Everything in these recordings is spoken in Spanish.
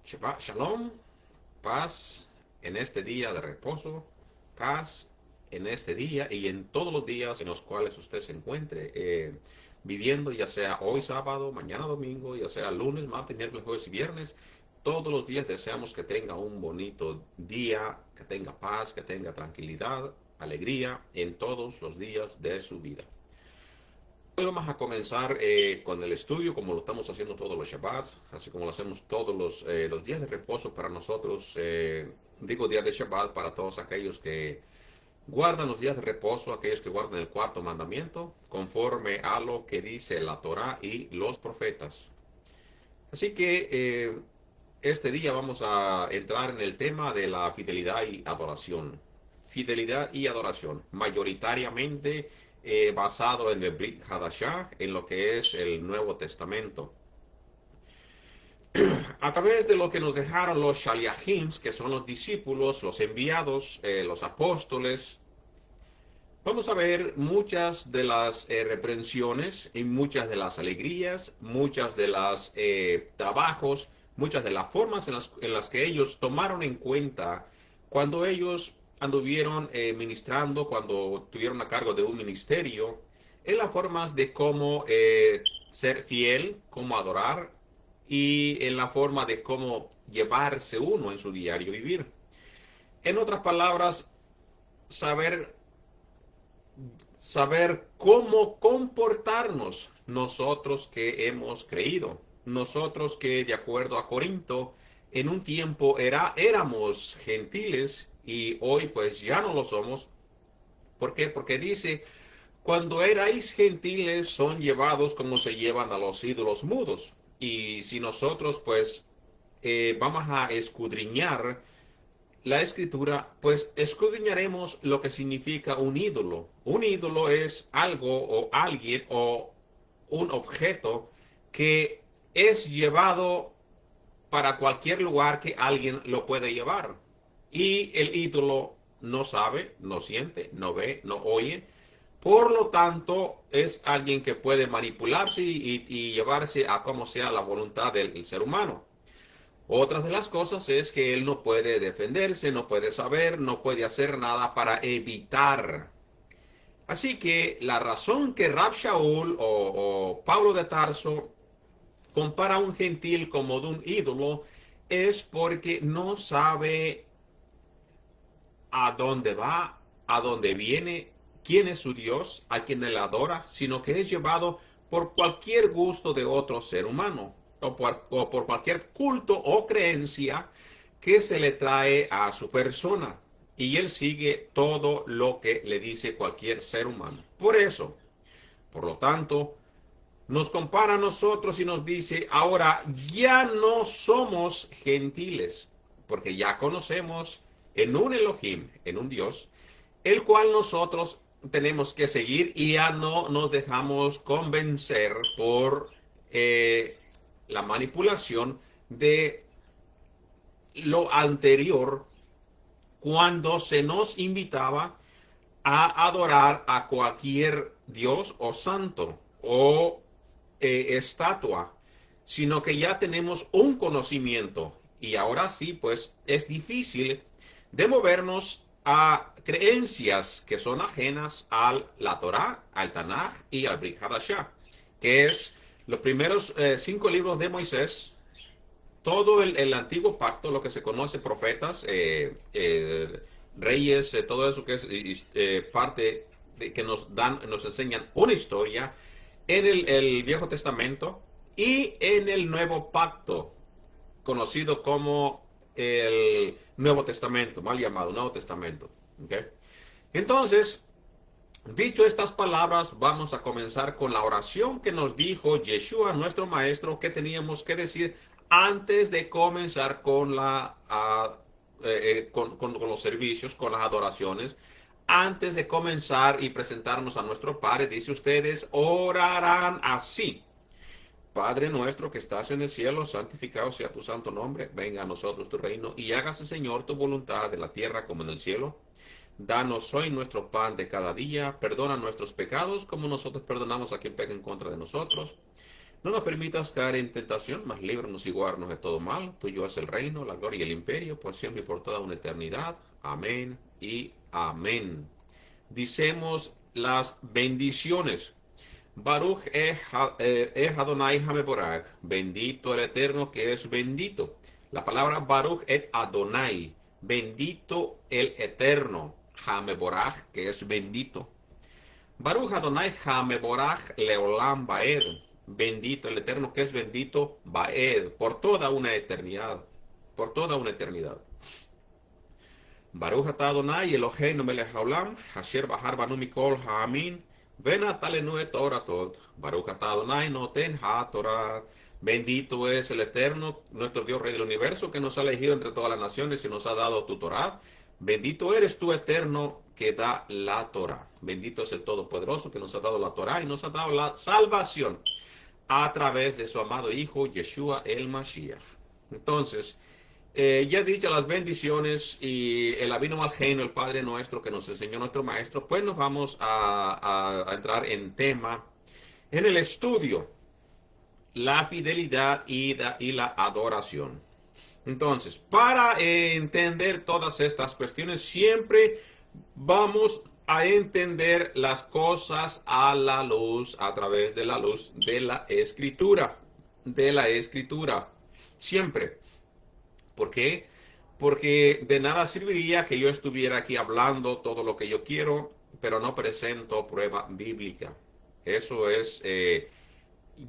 Shabbat Shalom, paz en este día de reposo, paz en este día y en todos los días en los cuales usted se encuentre viviendo, ya sea hoy sábado, mañana domingo, ya sea lunes, martes, miércoles, jueves y viernes. Todos los días deseamos que tenga un bonito día, que tenga paz, que tenga tranquilidad, alegría en todos los días de su vida. Hoy vamos a comenzar con el estudio, como lo estamos haciendo todos los Shabbats, así como lo hacemos todos los días de reposo para nosotros. Digo días de Shabbat para todos aquellos que guardan los días de reposo, aquellos que guardan el cuarto mandamiento, conforme a lo que dice la Torá y los profetas. Así que este día vamos a entrar en el tema de la fidelidad y adoración. Fidelidad y adoración, mayoritariamente basado en el Brit Hadashah, en lo que es el Nuevo Testamento. A través de lo que nos dejaron los Shaliachim, que son los discípulos, los enviados, los apóstoles, vamos a ver muchas de las reprensiones y muchas de las alegrías, muchas de las trabajos, muchas de las formas en las que ellos tomaron en cuenta cuando ellos anduvieron ministrando, cuando tuvieron a cargo de un ministerio, en las formas de cómo ser fiel, cómo adorar y en la forma de cómo llevarse uno en su diario vivir. En otras palabras, saber cómo comportarnos nosotros que hemos creído. Nosotros que, de acuerdo a Corinto, en un tiempo éramos gentiles y hoy pues ya no lo somos. ¿Por qué? Porque dice, cuando erais gentiles son llevados como se llevan a los ídolos mudos. Y si nosotros pues vamos a escudriñar la escritura, pues escudriñaremos lo que significa un ídolo. Un ídolo es algo o alguien o un objeto que es llevado para cualquier lugar que alguien lo puede llevar. Y el ídolo no sabe, no siente, no ve, no oye. Por lo tanto, es alguien que puede manipularse y llevarse a como sea la voluntad del ser humano. Otra de las cosas es que él no puede defenderse, no puede saber, no puede hacer nada para evitar. Así que la razón que Rab Shaul o Pablo de Tarso compara a un gentil como de un ídolo es porque no sabe a dónde va, a dónde viene, quién es su Dios, a quien él adora, sino que es llevado por cualquier gusto de otro ser humano o por cualquier culto o creencia que se le trae a su persona. Y él sigue todo lo que le dice cualquier ser humano. Por eso, por lo tanto, nos compara a nosotros y nos dice, ahora ya no somos gentiles, porque ya conocemos en un Elohim, en un Dios, el cual nosotros tenemos que seguir y ya no nos dejamos convencer por la manipulación de lo anterior cuando se nos invitaba a adorar a cualquier Dios o santo o estatua, sino que ya tenemos un conocimiento y ahora sí, pues es difícil de movernos a creencias que son ajenas a la Torá, al Tanaj y al Brit Hadashah, que es los primeros 5 libros de Moisés, todo el antiguo pacto, lo que se conoce profetas, reyes, todo eso que es parte de que nos enseñan una historia en el Viejo Testamento y en el Nuevo Pacto, conocido como el Nuevo Testamento, mal llamado Nuevo Testamento. ¿Okay? Entonces, dicho estas palabras, vamos a comenzar con la oración que nos dijo Yeshua, nuestro maestro, que teníamos que decir antes de comenzar con con los servicios, con las adoraciones. Antes de comenzar y presentarnos a nuestro Padre, dice ustedes, orarán así. Padre nuestro que estás en el cielo, santificado sea tu santo nombre, venga a nosotros tu reino y hágase, Señor, tu voluntad en la tierra como en el cielo. Danos hoy nuestro pan de cada día, perdona nuestros pecados como nosotros perdonamos a quien peca en contra de nosotros. No nos permitas caer en tentación, mas líbranos y guárdanos de todo mal. Tuyo es el reino, la gloria y el imperio, por siempre y por toda una eternidad. Amén y amén. Dicemos las bendiciones. Baruch Adonai Hameborach. Bendito el Eterno que es bendito. La palabra Baruch et Adonai. Bendito el Eterno. Hameborach que es bendito. Baruch Adonai Hameborach Leolam Baer. Bendito el Eterno que es bendito Baer. Por toda una eternidad. Por toda una eternidad. Baruch atah Adonai Eloheinu melech haolam, asher bahar banu mikol ha'amin, venatalenu et Torah tot. Baruch atah Adonai noten ha'torah. Bendito es el Eterno, nuestro Dios Rey del Universo, que nos ha elegido entre todas las naciones y nos ha dado tu Torah. Bendito eres tú, Eterno, que da la Torah. Bendito es el Todopoderoso, que nos ha dado la Torah y nos ha dado la salvación a través de su amado Hijo, Yeshua el Mashiach. Entonces, ya he dicho las bendiciones y el Avinu Malkeinu, el Padre nuestro que nos enseñó nuestro Maestro, pues nos vamos a entrar en tema, en el estudio, la fidelidad y la adoración. Entonces, para entender todas estas cuestiones, siempre vamos a entender las cosas a la luz, a través de la luz de la Escritura, siempre. ¿Por qué? Porque de nada serviría que yo estuviera aquí hablando todo lo que yo quiero, pero no presento prueba bíblica. Eso es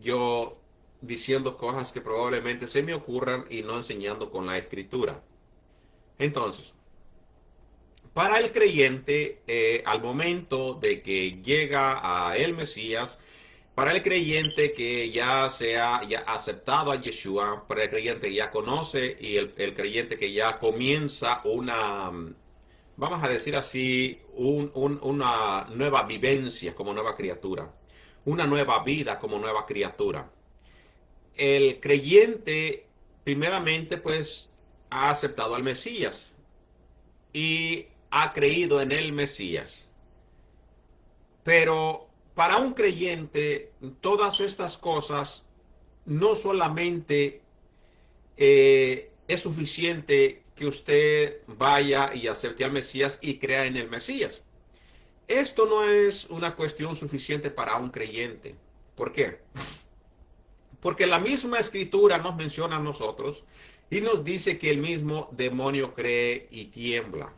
yo diciendo cosas que probablemente se me ocurran y no enseñando con la Escritura. Entonces, para el creyente, al momento de que llega a el Mesías, para el creyente que ya se ha aceptado a Yeshua, para el creyente que ya conoce y el creyente que ya comienza una, vamos a decir así, una nueva vivencia como nueva criatura, una nueva vida como nueva criatura. El creyente, primeramente, pues, ha aceptado al Mesías y ha creído en el Mesías. Pero para un creyente, todas estas cosas no solamente es suficiente que usted vaya y acepte al Mesías y crea en el Mesías. Esto no es una cuestión suficiente para un creyente. ¿Por qué? Porque la misma Escritura nos menciona a nosotros y nos dice que el mismo demonio cree y tiembla.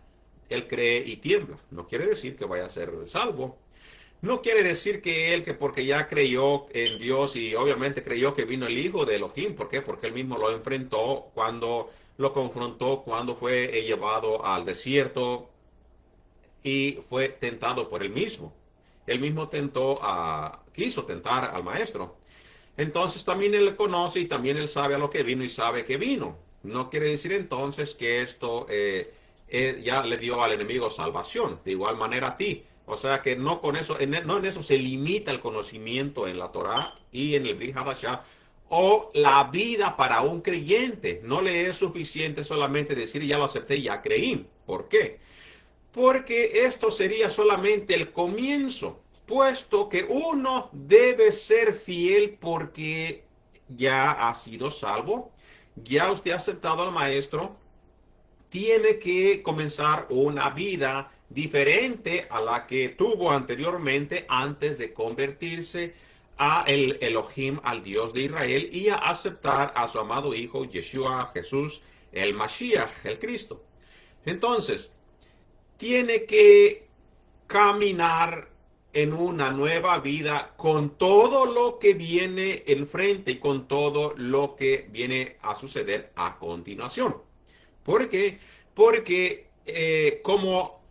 Él cree y tiembla. No quiere decir que vaya a ser salvo. No quiere decir que él, que porque ya creyó en Dios y obviamente creyó que vino el Hijo de Elohim. ¿Por qué? Porque él mismo lo enfrentó cuando lo confrontó, cuando fue llevado al desierto y fue tentado por él mismo. Él mismo quiso tentar al Maestro. Entonces también él conoce y también él sabe a lo que vino y sabe que vino. No quiere decir entonces que esto ya le dio al enemigo salvación. De igual manera a ti. O sea que no con eso, no en eso se limita el conocimiento en la Torah y en el Brit Hadashah o la vida para un creyente. No le es suficiente solamente decir ya lo acepté, ya creí. ¿Por qué? Porque esto sería solamente el comienzo, puesto que uno debe ser fiel porque ya ha sido salvo, ya usted ha aceptado al Maestro, tiene que comenzar una vida diferente a la que tuvo anteriormente antes de convertirse a el Elohim, al Dios de Israel, y a aceptar a su amado Hijo Yeshua, Jesús, el Mashiach, el Cristo. Entonces, tiene que caminar en una nueva vida con todo lo que viene enfrente y con todo lo que viene a suceder a continuación. ¿Por qué? Porque como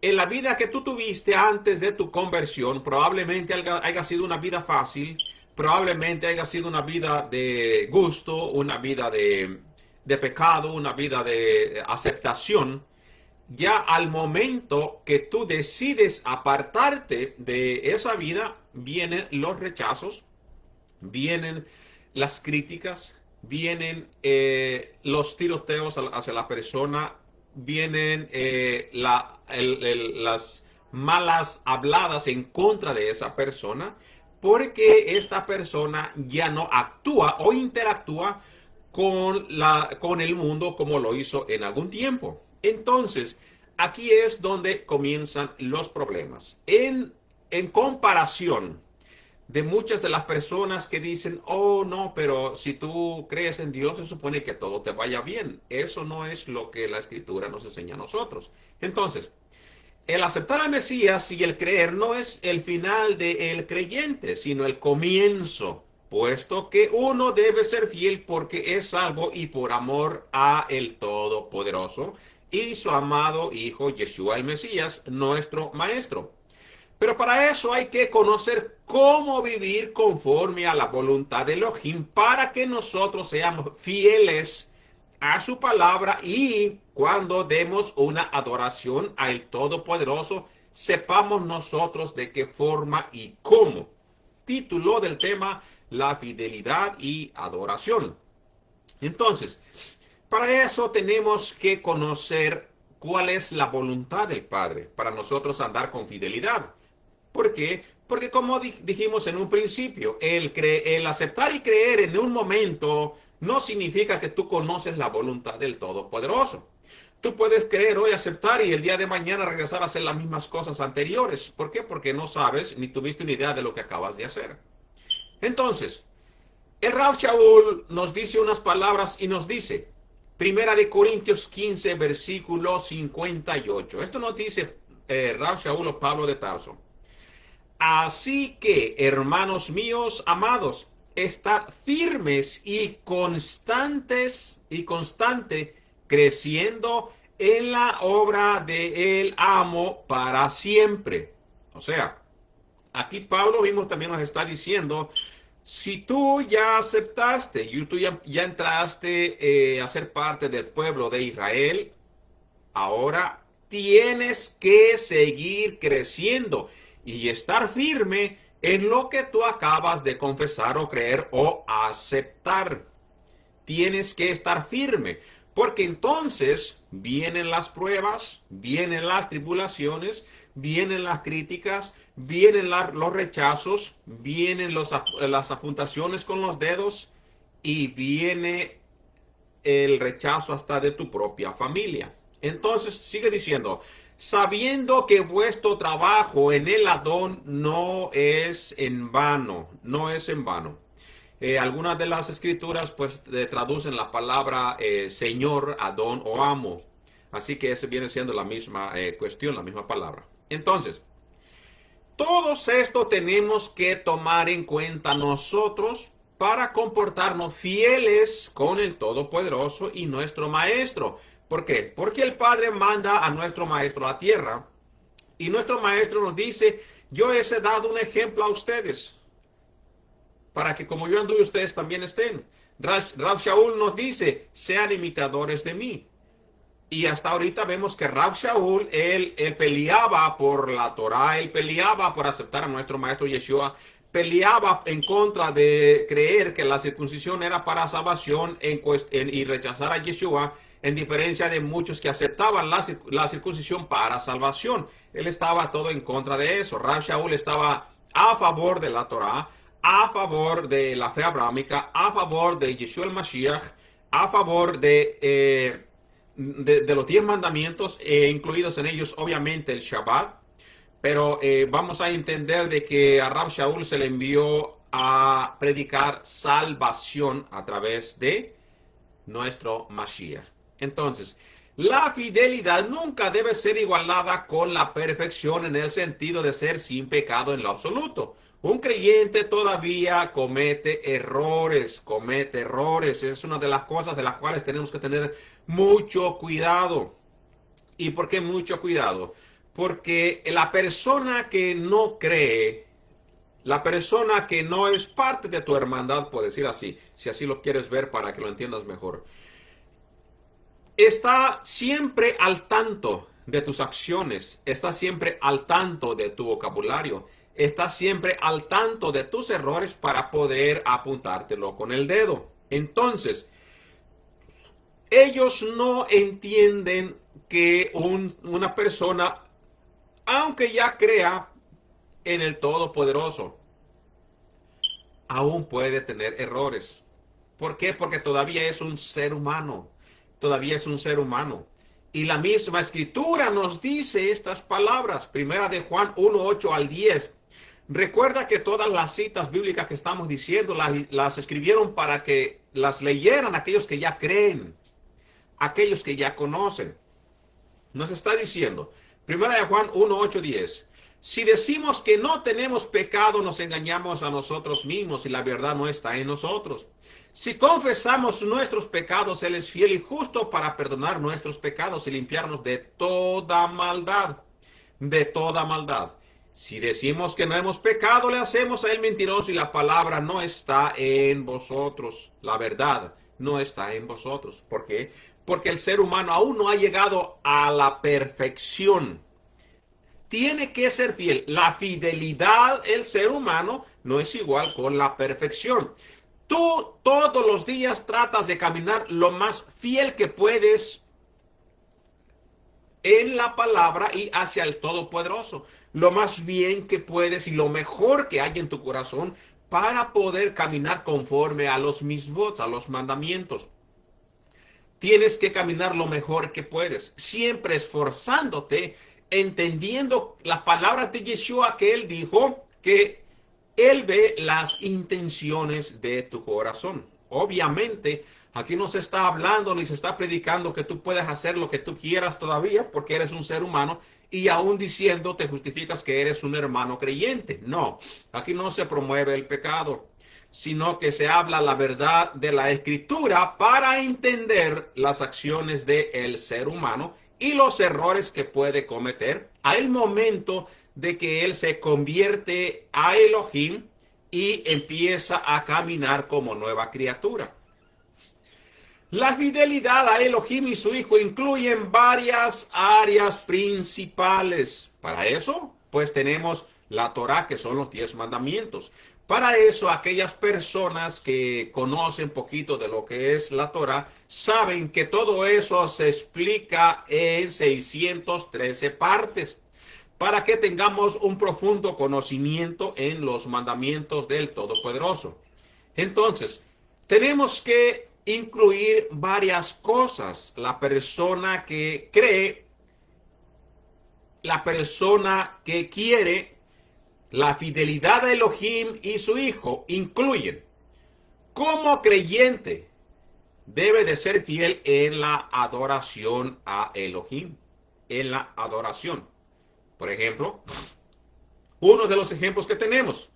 en la vida que tú tuviste antes de tu conversión, probablemente haya sido una vida fácil, probablemente haya sido una vida de gusto, una vida de pecado, una vida de aceptación. Ya al momento que tú decides apartarte de esa vida, vienen los rechazos, vienen las críticas, vienen los tiroteos hacia la persona, vienen las malas habladas en contra de esa persona, porque esta persona ya no actúa o interactúa con el mundo como lo hizo en algún tiempo. Entonces, aquí es donde comienzan los problemas. En comparación de muchas de las personas que dicen, oh no, pero si tú crees en Dios, se supone que todo te vaya bien. Eso no es lo que la Escritura nos enseña a nosotros. Entonces, el aceptar al Mesías y el creer no es el final del creyente, sino el comienzo, puesto que uno debe ser fiel porque es salvo y por amor a el Todopoderoso y su amado Hijo Yeshua el Mesías, nuestro Maestro. Pero para eso hay que conocer cómo vivir conforme a la voluntad de Elohim para que nosotros seamos fieles a su palabra y cuando demos una adoración al Todopoderoso, sepamos nosotros de qué forma y cómo. Título del tema, la fidelidad y adoración. Entonces, para eso tenemos que conocer cuál es la voluntad del Padre, para nosotros andar con fidelidad. ¿Por qué? Porque como dijimos en un principio, el aceptar y creer en un momento no significa que tú conoces la voluntad del Todopoderoso. Tú puedes creer hoy, aceptar y el día de mañana regresar a hacer las mismas cosas anteriores. ¿Por qué? Porque no sabes ni tuviste una idea de lo que acabas de hacer. Entonces, el Rav Shaul nos dice unas palabras y nos dice, Primera de Corintios 15, versículo 58. Esto nos dice Rav Shaul o Pablo de Tarso. Así que, hermanos míos amados, estad firmes y constante, creciendo en la obra del amo para siempre. O sea, aquí Pablo mismo también nos está diciendo, si tú ya aceptaste, y tú ya entraste a ser parte del pueblo de Israel, ahora tienes que seguir creciendo y estar firme en lo que tú acabas de confesar o creer o aceptar. Tienes que estar firme, porque entonces vienen las pruebas, vienen las tribulaciones, vienen las críticas, vienen los rechazos, vienen las apuntaciones con los dedos y viene el rechazo hasta de tu propia familia. Entonces sigue diciendo, sabiendo que vuestro trabajo en el Adón no es en vano, no es en vano. Algunas de las escrituras pues traducen la palabra Señor, Adón o amo. Así que ese viene siendo la misma cuestión, la misma palabra. Entonces, todos esto tenemos que tomar en cuenta nosotros para comportarnos fieles con el Todopoderoso y nuestro Maestro. ¿Por qué? Porque el Padre manda a nuestro Maestro a la tierra y nuestro Maestro nos dice, yo les he dado un ejemplo a ustedes para que como yo anduve ustedes también estén. Rav Shaul nos dice, sean imitadores de mí. Y hasta ahorita vemos que Rav Shaul, él peleaba por la Torah, él peleaba por aceptar a nuestro Maestro Yeshua, peleaba en contra de creer que la circuncisión era para salvación y rechazar a Yeshua, en diferencia de muchos que aceptaban la circuncisión para salvación. Él estaba todo en contra de eso. Rav Shaul estaba a favor de la Torah, a favor de la fe abrámica, a favor de Yeshua el Mashiach, a favor de los 10 mandamientos, incluidos en ellos obviamente el Shabbat. Pero vamos a entender de que a Rav Shaul se le envió a predicar salvación a través de nuestro Mashiach. Entonces, la fidelidad nunca debe ser igualada con la perfección en el sentido de ser sin pecado en lo absoluto. Un creyente todavía comete errores. Es una de las cosas de las cuales tenemos que tener mucho cuidado. ¿Y por qué mucho cuidado? Porque la persona que no cree, la persona que no es parte de tu hermandad, por decir así, si así lo quieres ver para que lo entiendas mejor, está siempre al tanto de tus acciones, está siempre al tanto de tu vocabulario, está siempre al tanto de tus errores para poder apuntártelo con el dedo. Entonces, ellos no entienden que una persona, aunque ya crea en el Todopoderoso, aún puede tener errores. ¿Por qué? Porque todavía es un ser humano. Todavía es un ser humano. Y la misma escritura nos dice estas palabras. Primera de Juan 1:8 al 10. Recuerda que todas las citas bíblicas que estamos diciendo las escribieron para que las leyeran aquellos que ya creen, aquellos que ya conocen. Nos está diciendo, Primera de Juan 1:8-10. Si decimos que no tenemos pecado, nos engañamos a nosotros mismos y la verdad no está en nosotros. Si confesamos nuestros pecados, Él es fiel y justo para perdonar nuestros pecados y limpiarnos de toda maldad. De toda maldad. Si decimos que no hemos pecado, le hacemos a Él mentiroso y la palabra no está en vosotros. La verdad no está en vosotros. ¿Por qué? Porque el ser humano aún no ha llegado a la perfección. Tiene que ser fiel. La fidelidad, el ser humano, no es igual con la perfección. Tú todos los días tratas de caminar lo más fiel que puedes en la palabra y hacia el Todopoderoso. Lo más bien que puedes y lo mejor que hay en tu corazón para poder caminar conforme a los mismos, a los mandamientos. Tienes que caminar lo mejor que puedes, siempre esforzándote, entendiendo las palabras de Yeshua que Él dijo que Él ve las intenciones de tu corazón. Obviamente, aquí no se está hablando ni se está predicando que tú puedes hacer lo que tú quieras todavía porque eres un ser humano y aún diciendo te justificas que eres un hermano creyente. No, aquí no se promueve el pecado, sino que se habla la verdad de la Escritura para entender las acciones del ser humano y los errores que puede cometer al momento de que él se convierte a Elohim y empieza a caminar como nueva criatura. La fidelidad a Elohim y su Hijo incluyen varias áreas principales. Para eso, pues tenemos la Torá, que son los 10 mandamientos. Para eso, aquellas personas que conocen poquito de lo que es la Torá, saben que todo eso se explica en 613 partes, para que tengamos un profundo conocimiento en los mandamientos del Todopoderoso. Entonces, tenemos que incluir varias cosas. La persona que cree, la persona que quiere, la fidelidad a Elohim y su Hijo incluyen. Como creyente, debe de ser fiel en la adoración a Elohim, en la adoración. Por ejemplo, uno de los ejemplos que tenemos,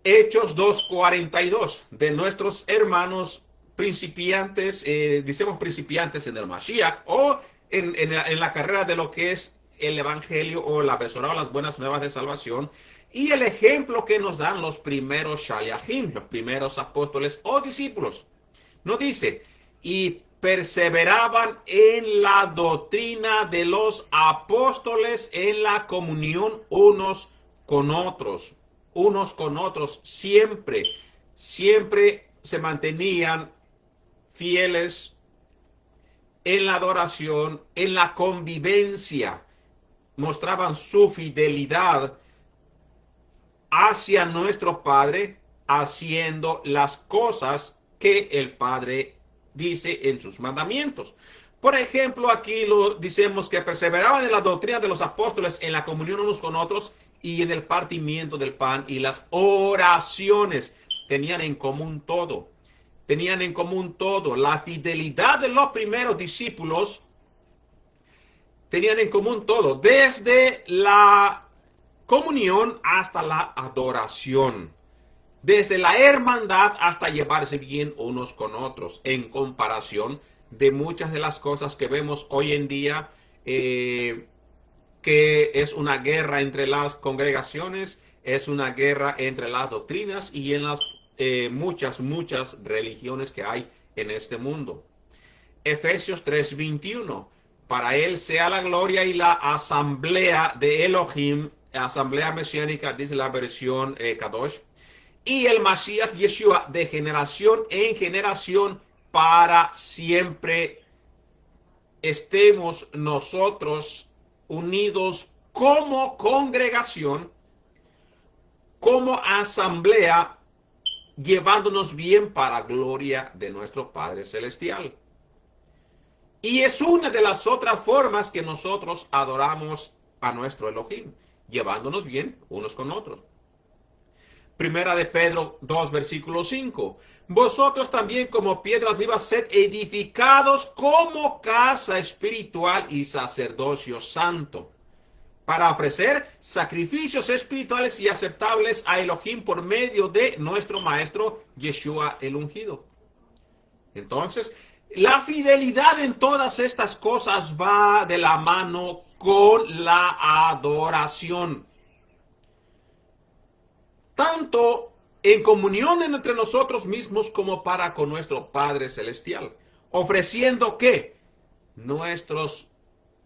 Hechos 2:42, de nuestros hermanos principiantes, decimos principiantes en el Mashiach, o en la carrera de lo que es el Evangelio o la Besorá o las buenas nuevas de salvación, y el ejemplo que nos dan los primeros Shaliachim, los primeros apóstoles o discípulos. Nos dice, y perseveraban en la doctrina de los apóstoles, en la comunión unos con otros, siempre se mantenían fieles en la adoración, en la convivencia, mostraban su fidelidad hacia nuestro Padre, haciendo las cosas que el Padre dice en sus mandamientos. Por ejemplo, aquí decimos que perseveraban en la doctrina de los apóstoles, en la comunión unos con otros y en el partimiento del pan y las oraciones. Tenían en común todo. Tenían en común todo. La fidelidad de los primeros discípulos tenían en común todo, desde la comunión hasta la adoración, desde la hermandad hasta llevarse bien unos con otros, en comparación de muchas de las cosas que vemos hoy en día, que es una guerra entre las congregaciones, es una guerra entre las doctrinas y en las muchas religiones que hay en este mundo. Efesios 3:21, para él sea la gloria y la asamblea de Elohim, asamblea mesiánica, dice la versión Kadosh, y el Mashiach Yeshua de generación en generación para siempre. Estemos nosotros unidos como congregación, como asamblea llevándonos bien para gloria de nuestro Padre Celestial. Y es una de las otras formas que nosotros adoramos a nuestro Elohim, llevándonos bien unos con otros. Primera de Pedro 2, versículo 5. Vosotros también como piedras vivas sed edificados como casa espiritual y sacerdocio santo, para ofrecer sacrificios espirituales y aceptables a Elohim por medio de nuestro Maestro Yeshua el ungido. Entonces, la fidelidad en todas estas cosas va de la mano con la adoración. Tanto en comunión entre nosotros mismos como para con nuestro Padre Celestial. Ofreciendo ¿qué? Nuestros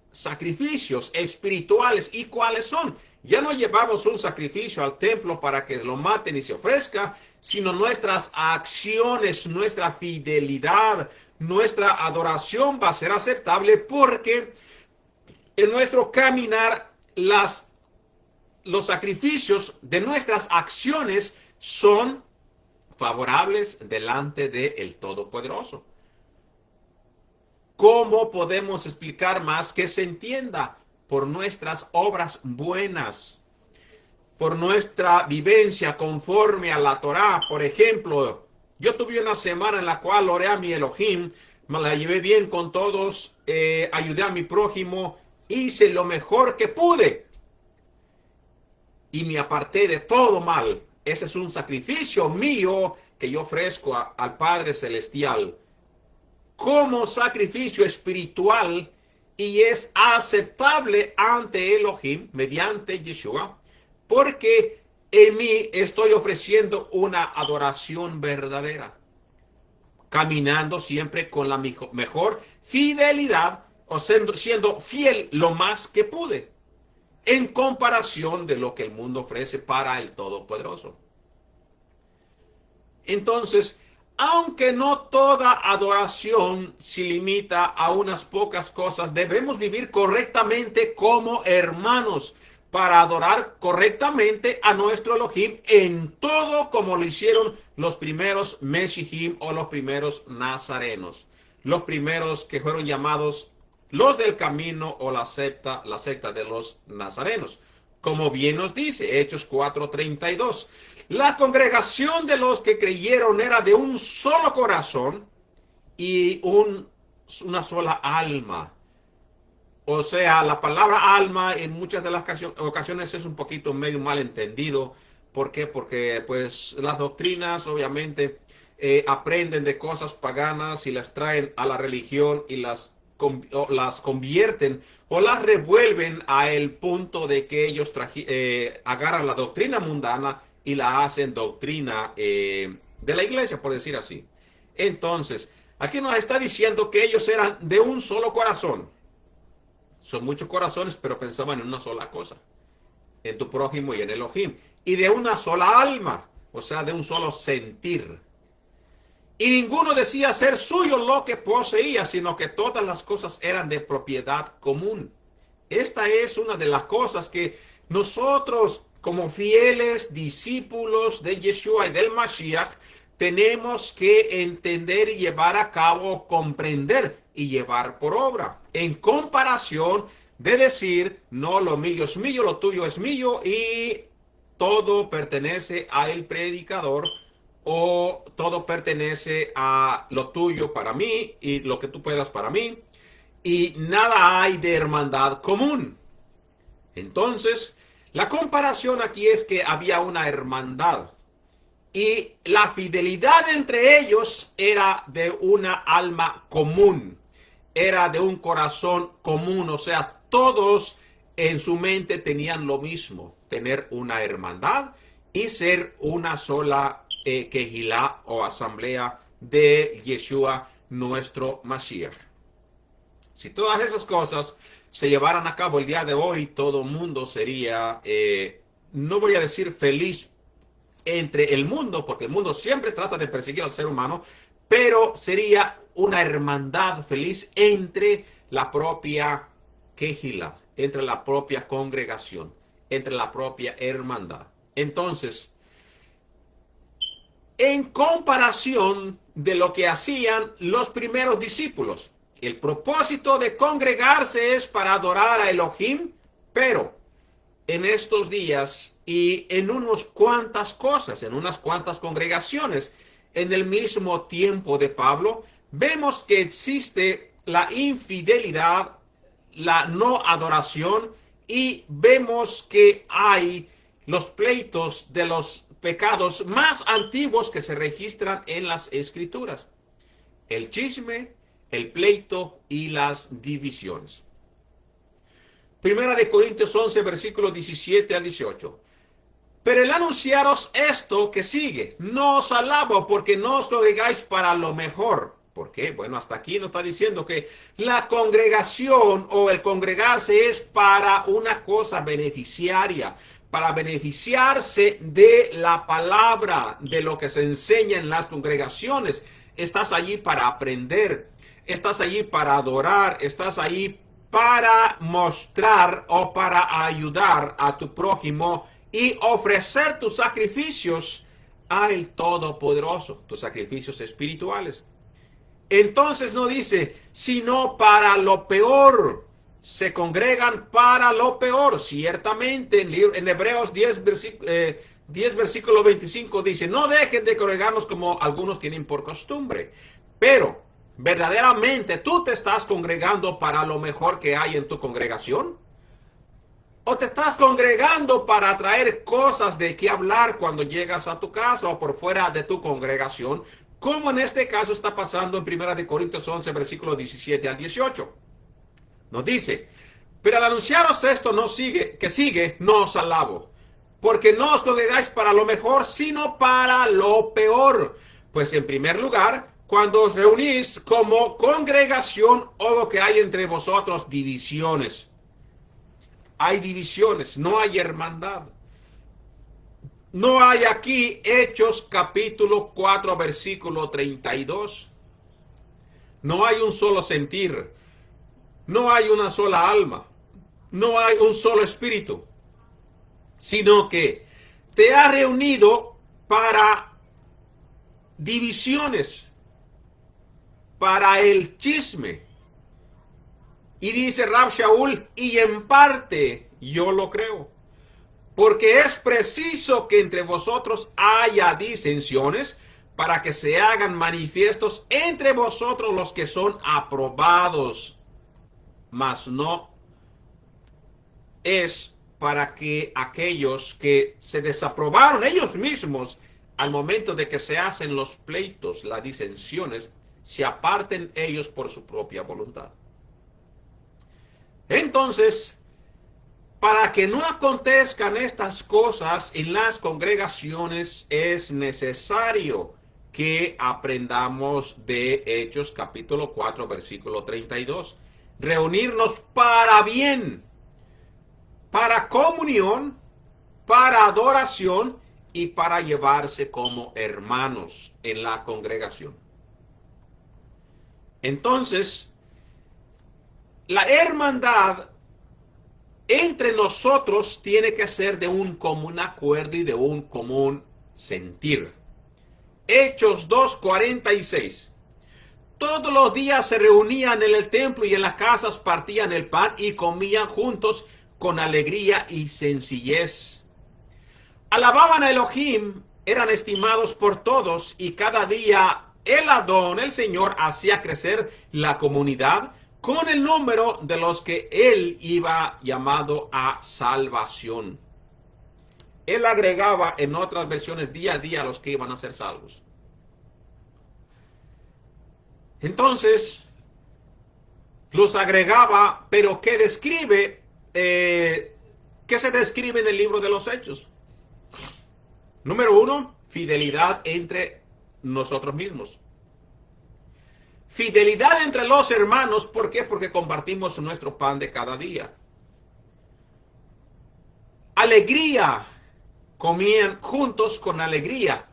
sacrificios espirituales. ¿Y cuáles son? Ya no llevamos un sacrificio al templo para que lo maten y se ofrezca, sino nuestras acciones, nuestra fidelidad, nuestra adoración va a ser aceptable porque en nuestro caminar los sacrificios de nuestras acciones son favorables delante del Todopoderoso. ¿Cómo podemos explicar más que se entienda? Por nuestras obras buenas, por nuestra vivencia conforme a la Torá. Por ejemplo, yo tuve una semana en la cual oré a mi Elohim, me la llevé bien con todos, ayudé a mi prójimo, hice lo mejor que pude y me aparté de todo mal. Ese es un sacrificio mío que yo ofrezco al Padre Celestial como sacrificio espiritual y es aceptable ante Elohim mediante Yeshua, porque en mí estoy ofreciendo una adoración verdadera, caminando siempre con la mejor fidelidad o siendo fiel lo más que pude, en comparación de lo que el mundo ofrece para el Todopoderoso. Entonces, aunque no toda adoración se limita a unas pocas cosas, debemos vivir correctamente como hermanos para adorar correctamente a nuestro Elohim en todo como lo hicieron los primeros Meshihim o los primeros nazarenos, los primeros que fueron llamados los del camino o la secta de los nazarenos. Como bien nos dice Hechos 4:32, la congregación de los que creyeron era de un solo corazón y una sola alma. O sea, la palabra alma en muchas de las ocasiones es un poquito medio mal entendido. ¿Por qué? Porque pues las doctrinas obviamente aprenden de cosas paganas y las traen a la religión y las convierten o las revuelven a el punto de que ellos agarran la doctrina mundana y la hacen doctrina de la iglesia, por decir así. Entonces, aquí nos está diciendo que ellos eran de un solo corazón. Son muchos corazones, pero pensaban en una sola cosa, en tu prójimo y en Elohim. Y de una sola alma, o sea, de un solo sentir. Y ninguno decía ser suyo lo que poseía, sino que todas las cosas eran de propiedad común. Esta es una de las cosas que nosotros, como fieles discípulos de Yeshua y del Mashiach, tenemos que entender y llevar a cabo, comprender y llevar por obra. En comparación de decir, no, lo mío es mío, lo tuyo es mío y todo pertenece al predicador, o todo pertenece a lo tuyo para mí y lo que tú puedas para mí, y nada hay de hermandad común. Entonces, la comparación aquí es que había una hermandad y la fidelidad entre ellos era de una alma común, era de un corazón común, o sea, todos en su mente tenían lo mismo, tener una hermandad y ser una sola Kehilá o asamblea de Yeshua, nuestro Mashiach. Si todas esas cosas se llevaran a cabo el día de hoy, todo el mundo sería, no voy a decir feliz entre el mundo, porque el mundo siempre trata de perseguir al ser humano, pero sería una hermandad feliz entre la propia Kehilá, entre la propia congregación, entre la propia hermandad. Entonces, en comparación de lo que hacían los primeros discípulos. El propósito de congregarse es para adorar a Elohim, pero en estos días y en unas cuantas cosas, en unas cuantas congregaciones, en el mismo tiempo de Pablo, vemos que existe la infidelidad, la no adoración, y vemos que hay los pleitos de los pecados más antiguos que se registran en las Escrituras: el chisme, el pleito y las divisiones. Primera de Corintios 11, versículos 17 a 18. Pero el anunciaros esto que sigue, no os alabo porque no os congregáis para lo mejor. ¿Por qué? Bueno, hasta aquí nos está diciendo que la congregación o el congregarse es para una cosa beneficiaria, para beneficiarse de la palabra, de lo que se enseña en las congregaciones. Estás allí para aprender, estás allí para adorar, estás allí para mostrar o para ayudar a tu prójimo y ofrecer tus sacrificios al Todopoderoso, tus sacrificios espirituales. Entonces no dice, sino para lo peor. Se congregan para lo peor. Ciertamente en Hebreos 10, versículo 25 dice, no dejen de congregarnos como algunos tienen por costumbre. Pero, ¿verdaderamente tú te estás congregando para lo mejor que hay en tu congregación? ¿O te estás congregando para traer cosas de qué hablar cuando llegas a tu casa o por fuera de tu congregación? Como en este caso está pasando en 1 Corintios 11, versículos 17 al 18. Nos dice, pero al anunciaros esto no os alabo, porque no os congregáis para lo mejor, sino para lo peor. Pues en primer lugar, cuando os reunís como congregación, oigo que hay entre vosotros divisiones. Hay divisiones, no hay hermandad. No hay aquí Hechos capítulo 4 versículo 32. No hay un solo sentir. No hay una sola alma. No hay un solo espíritu. Sino que te ha reunido para divisiones, para el chisme. Y dice Rab Shaul, y en parte yo lo creo. Porque es preciso que entre vosotros haya disensiones para que se hagan manifiestos entre vosotros los que son aprobados. Mas no es para que aquellos que se desaprobaron ellos mismos al momento de que se hacen los pleitos, las disensiones, se aparten ellos por su propia voluntad. Entonces, para que no acontezcan estas cosas en las congregaciones, es necesario que aprendamos de Hechos capítulo 4, versículo 32. Reunirnos para bien, para comunión, para adoración y para llevarse como hermanos en la congregación. Entonces, la hermandad entre nosotros tiene que ser de un común acuerdo y de un común sentir. Hechos 2:46. Todos los días se reunían en el templo y en las casas partían el pan y comían juntos con alegría y sencillez. Alababan a Elohim, eran estimados por todos y cada día el Adón, el Señor, hacía crecer la comunidad con el número de los que él iba llamado a salvación. Él agregaba en otras versiones día a día a los que iban a ser salvos. Entonces, los agregaba, pero ¿qué describe? ¿Qué se describe en el libro de los Hechos? Número 1, fidelidad entre nosotros mismos. Fidelidad entre los hermanos, ¿por qué? Porque compartimos nuestro pan de cada día. Alegría, comían juntos con alegría.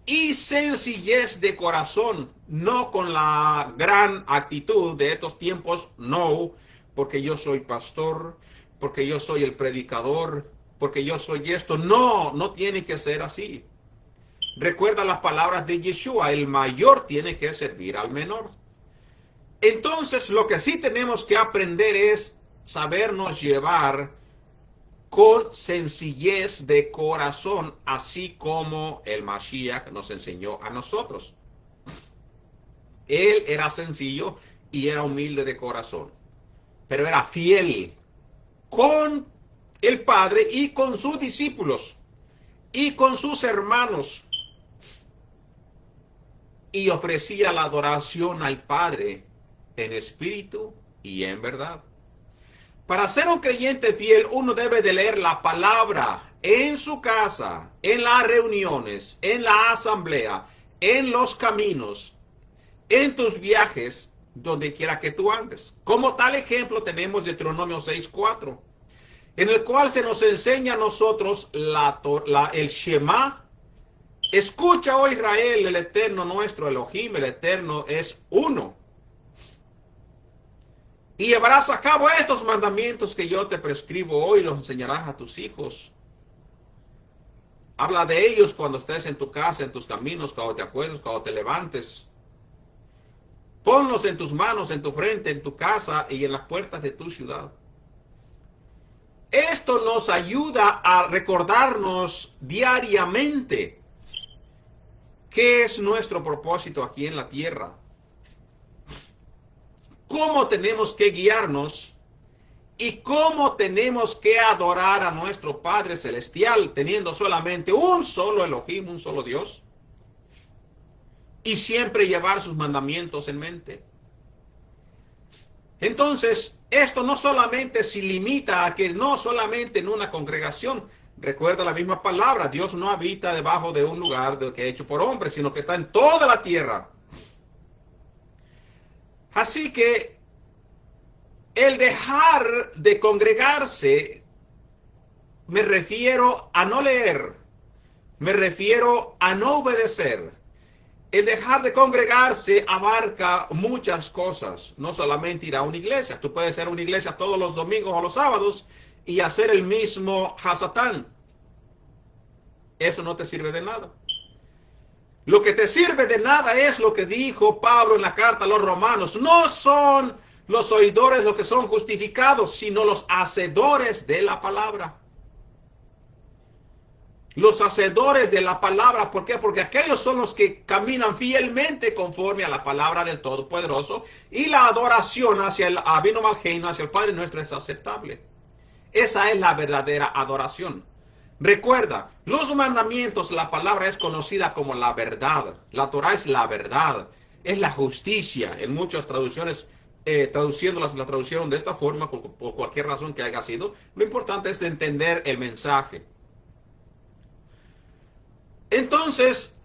Y sencillez de corazón, no con la gran actitud de estos tiempos, no, porque yo soy pastor, porque yo soy el predicador, porque yo soy esto. No, no tiene que ser así. Recuerda las palabras de Yeshua, el mayor tiene que servir al menor. Entonces, lo que sí tenemos que aprender es sabernos llevar con sencillez de corazón, así como el Mashiach nos enseñó a nosotros. Él era sencillo y era humilde de corazón, pero era fiel con el Padre y con sus discípulos y con sus hermanos, y ofrecía la adoración al Padre en espíritu y en verdad. Para ser un creyente fiel, uno debe de leer la palabra en su casa, en las reuniones, en la asamblea, en los caminos, en tus viajes, donde quiera que tú andes. Como tal ejemplo tenemos Deuteronomio 6:4, en el cual se nos enseña a nosotros el Shema. Escucha, oh Israel, el Eterno nuestro Elohim, el Eterno es uno. Y llevarás a cabo estos mandamientos que yo te prescribo hoy, los enseñarás a tus hijos. Habla de ellos cuando estés en tu casa, en tus caminos, cuando te acuestes, cuando te levantes. Ponlos en tus manos, en tu frente, en tu casa y en las puertas de tu ciudad. Esto nos ayuda a recordarnos diariamente qué es nuestro propósito aquí en la tierra. Cómo tenemos que guiarnos y cómo tenemos que adorar a nuestro Padre Celestial, teniendo solamente un solo Elohim, un solo Dios, y siempre llevar sus mandamientos en mente. Entonces, esto no solamente se limita a que no solamente en una congregación. Recuerda la misma palabra, Dios no habita debajo de un lugar que es hecho por hombres, sino que está en toda la tierra. Así que el dejar de congregarse, me refiero a no leer, me refiero a no obedecer. El dejar de congregarse abarca muchas cosas, no solamente ir a una iglesia. Tú puedes ir a una iglesia todos los domingos o los sábados y hacer el mismo Hasatán. Eso no te sirve de nada. Lo que te sirve de nada es lo que dijo Pablo en la carta a los romanos. No son los oidores los que son justificados, sino los hacedores de la palabra. Los hacedores de la palabra, ¿por qué? Porque aquellos son los que caminan fielmente conforme a la palabra del Todopoderoso, y la adoración hacia el Abino Malkeinu, hacia el Padre nuestro, es aceptable. Esa es la verdadera adoración. Recuerda, los mandamientos, la palabra es conocida como la verdad. La Torah es la verdad, es la justicia. En muchas traducciones, traduciéndolas, la traducieron de esta forma por cualquier razón que haya sido. Lo importante es entender el mensaje. Entonces,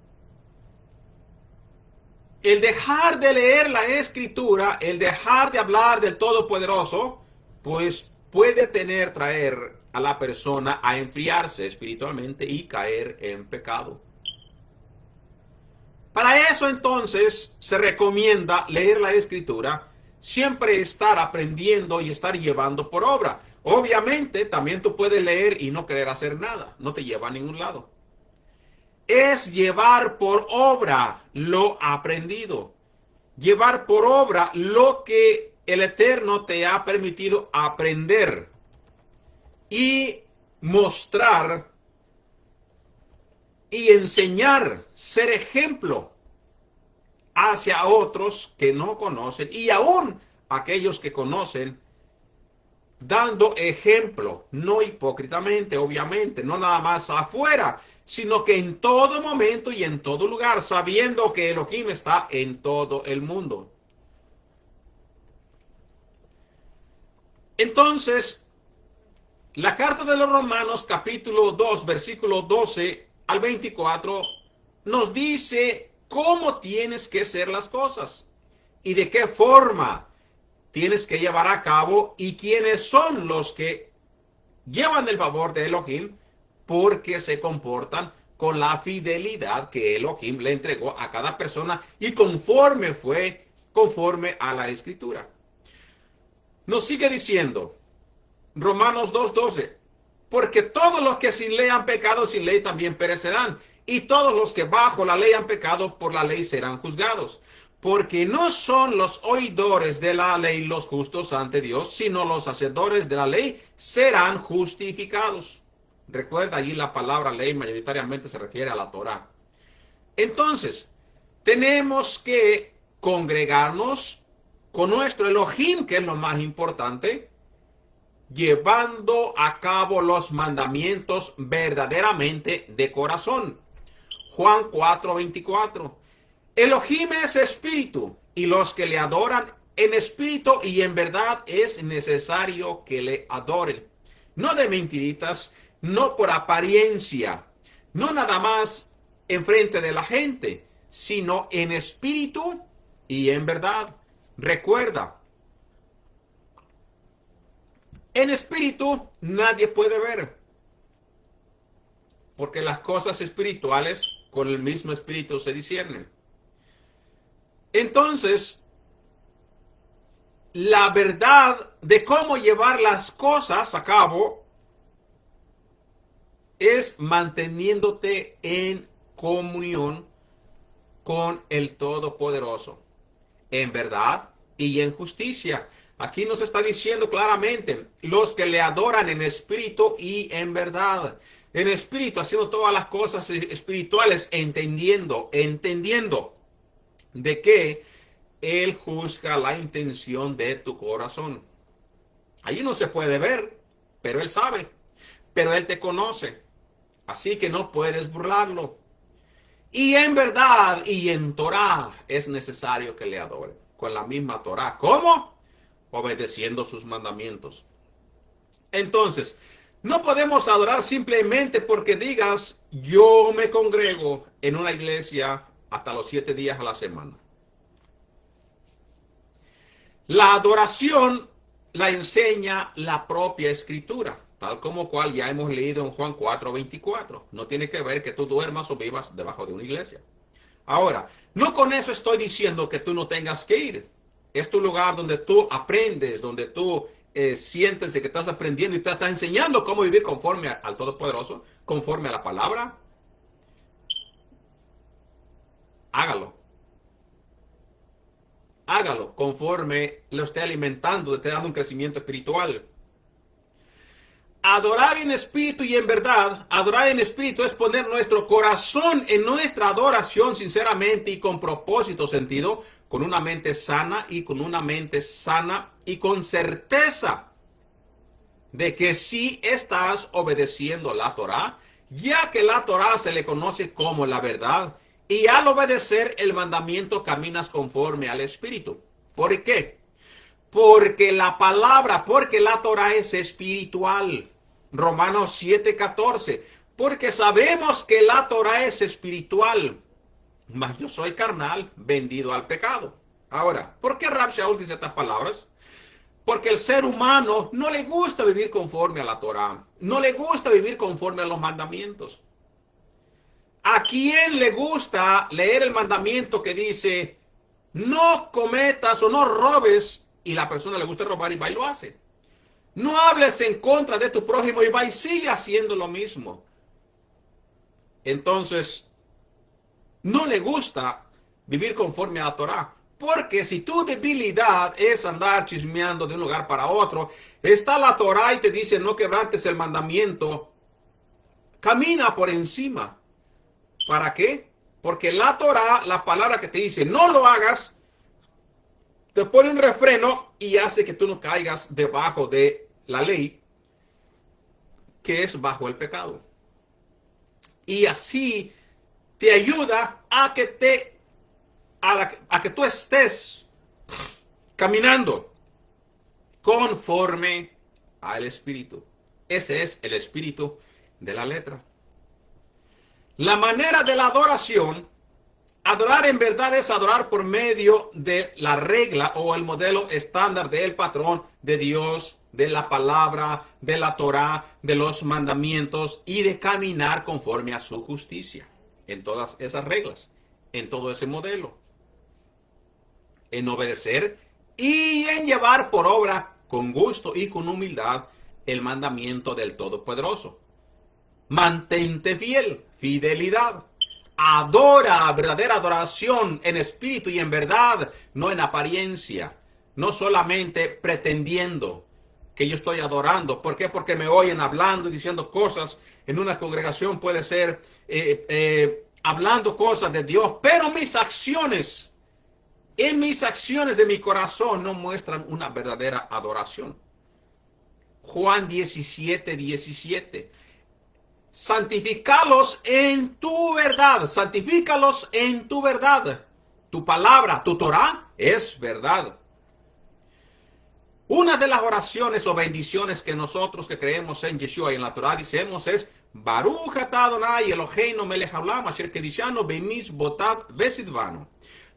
el dejar de leer la Escritura, el dejar de hablar del Todopoderoso, pues puede traer a la persona a enfriarse espiritualmente y caer en pecado. Para eso entonces se recomienda leer la Escritura, siempre estar aprendiendo y estar llevando por obra. Obviamente también tú puedes leer y no querer hacer nada, no te lleva a ningún lado. Es llevar por obra lo aprendido, llevar por obra lo que el Eterno te ha permitido aprender y mostrar y enseñar, ser ejemplo hacia otros que no conocen y aún aquellos que conocen, dando ejemplo, no hipócritamente, obviamente, no nada más afuera, sino que en todo momento y en todo lugar, sabiendo que Elohim está en todo el mundo. Entonces, la carta de los Romanos, capítulo 2, versículo 12 al 24, nos dice cómo tienes que hacer las cosas y de qué forma tienes que llevar a cabo y quiénes son los que llevan el favor de Elohim porque se comportan con la fidelidad que Elohim le entregó a cada persona y conforme a la Escritura. Nos sigue diciendo Romanos 2:12, porque todos los que sin ley han pecado, sin ley también perecerán. y todos los que bajo la ley han pecado por la ley serán juzgados. Porque no son los oidores de la ley los justos ante Dios, sino los hacedores de la ley serán justificados. Recuerda, allí la palabra ley mayoritariamente se refiere a la Torá. Entonces, tenemos que congregarnos con nuestro Elohim, que es lo más importante, llevando a cabo los mandamientos verdaderamente de corazón. Juan 4:24. Elohim es espíritu, y los que le adoran en espíritu y en verdad es necesario que le adoren. No de mentiritas, no por apariencia, no nada más en frente de la gente, sino en espíritu y en verdad. Recuerda, en espíritu nadie puede ver, porque las cosas espirituales con el mismo espíritu se disciernen. Entonces, la verdad de cómo llevar las cosas a cabo es manteniéndote en comunión con el Todopoderoso, en verdad y en justicia. Aquí nos está diciendo claramente, los que le adoran en espíritu y en verdad. En espíritu, haciendo todas las cosas espirituales, entendiendo de que Él juzga la intención de tu corazón. Allí no se puede ver, pero Él sabe, pero Él te conoce. Así que no puedes burlarlo. Y en verdad y en Torah es necesario que le adoren. Con la misma Torah. ¿Cómo? Obedeciendo sus mandamientos. Entonces, no podemos adorar simplemente porque digas, yo me congrego en una iglesia hasta los 7 días a la semana. La adoración la enseña la propia escritura, tal como cual ya hemos leído en Juan 4:24. No tiene que ver que tú duermas o vivas debajo de una iglesia. Ahora, no con eso estoy diciendo que tú no tengas que ir. Es tu lugar donde tú aprendes, donde tú sientes de que estás aprendiendo y te estás enseñando cómo vivir conforme al Todopoderoso, conforme a la palabra. Hágalo. Hágalo conforme lo esté alimentando, esté dando un crecimiento espiritual. Adorar en espíritu y en verdad, adorar en espíritu es poner nuestro corazón en nuestra adoración sinceramente y con propósito sentido, con una mente sana y con certeza de que sí estás obedeciendo la Torá, ya que la Torá se le conoce como la verdad, y al obedecer el mandamiento caminas conforme al espíritu. ¿Por qué? Porque la Torá es espiritual. Romanos 7:14. Porque sabemos que la Torá es espiritual, mas yo soy carnal, vendido al pecado. Ahora, ¿por qué Rab Shaul dice estas palabras? Porque el ser humano no le gusta vivir conforme a la Torá. No le gusta vivir conforme a los mandamientos. ¿A quién le gusta leer el mandamiento que dice, no cometas o no robes, y la persona le gusta robar y va y lo hace? No hables en contra de tu prójimo y va y sigue haciendo lo mismo. Entonces, no le gusta vivir conforme a la Torá. Porque si tu debilidad es andar chismeando de un lugar para otro, está la Torá y te dice no quebrantes el mandamiento, camina por encima. ¿Para qué? Porque la Torá, la palabra que te dice no lo hagas, te pone un refreno y hace que tú no caigas debajo de la ley, que es bajo el pecado. Y así te ayuda a que tú estés caminando conforme al Espíritu. Ese es el espíritu de la letra. La manera de la adoración, adorar en verdad es adorar por medio de la regla o el modelo estándar del patrón de Dios, de la palabra, de la Torá, de los mandamientos y de caminar conforme a su justicia. En todas esas reglas, en todo ese modelo. En obedecer y en llevar por obra con gusto y con humildad el mandamiento del Todopoderoso. Mantente fiel, fidelidad. Adora, verdadera adoración en espíritu y en verdad, no en apariencia. No solamente pretendiendo que yo estoy adorando. ¿Por qué? Porque me oyen hablando y diciendo cosas en una congregación. Puede ser hablando cosas de Dios, pero en mis acciones de mi corazón no muestran una verdadera adoración. Juan 17:17. Santifícalos en tu verdad. Santifícalos en tu verdad. Tu palabra, tu Torah, es verdad. Una de las oraciones o bendiciones que nosotros que creemos en Yeshua y en la Torah decimos es Baruch atah Adonai Eloheinu melech haolam asher kedishanu b'mitzvotav v'sidvanu.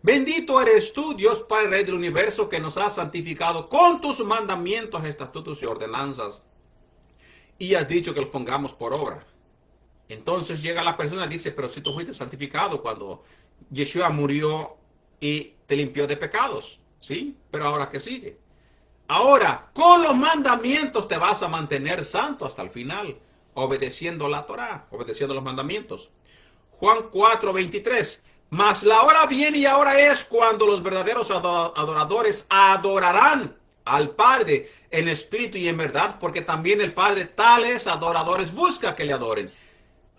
Bendito eres tú, Dios Padre Rey del universo, que nos has santificado con tus mandamientos, estatutos y ordenanzas. Y has dicho que los pongamos por obra. Entonces llega la persona y dice, pero si tú fuiste santificado cuando Yeshua murió y te limpió de pecados, ¿sí? Pero ahora, ¿qué sigue? Ahora, con los mandamientos te vas a mantener santo hasta el final, obedeciendo la Torah, obedeciendo los mandamientos. Juan 4:23. Mas la hora viene y ahora es cuando los verdaderos adoradores adorarán al Padre en espíritu y en verdad, porque también el Padre tales adoradores busca que le adoren.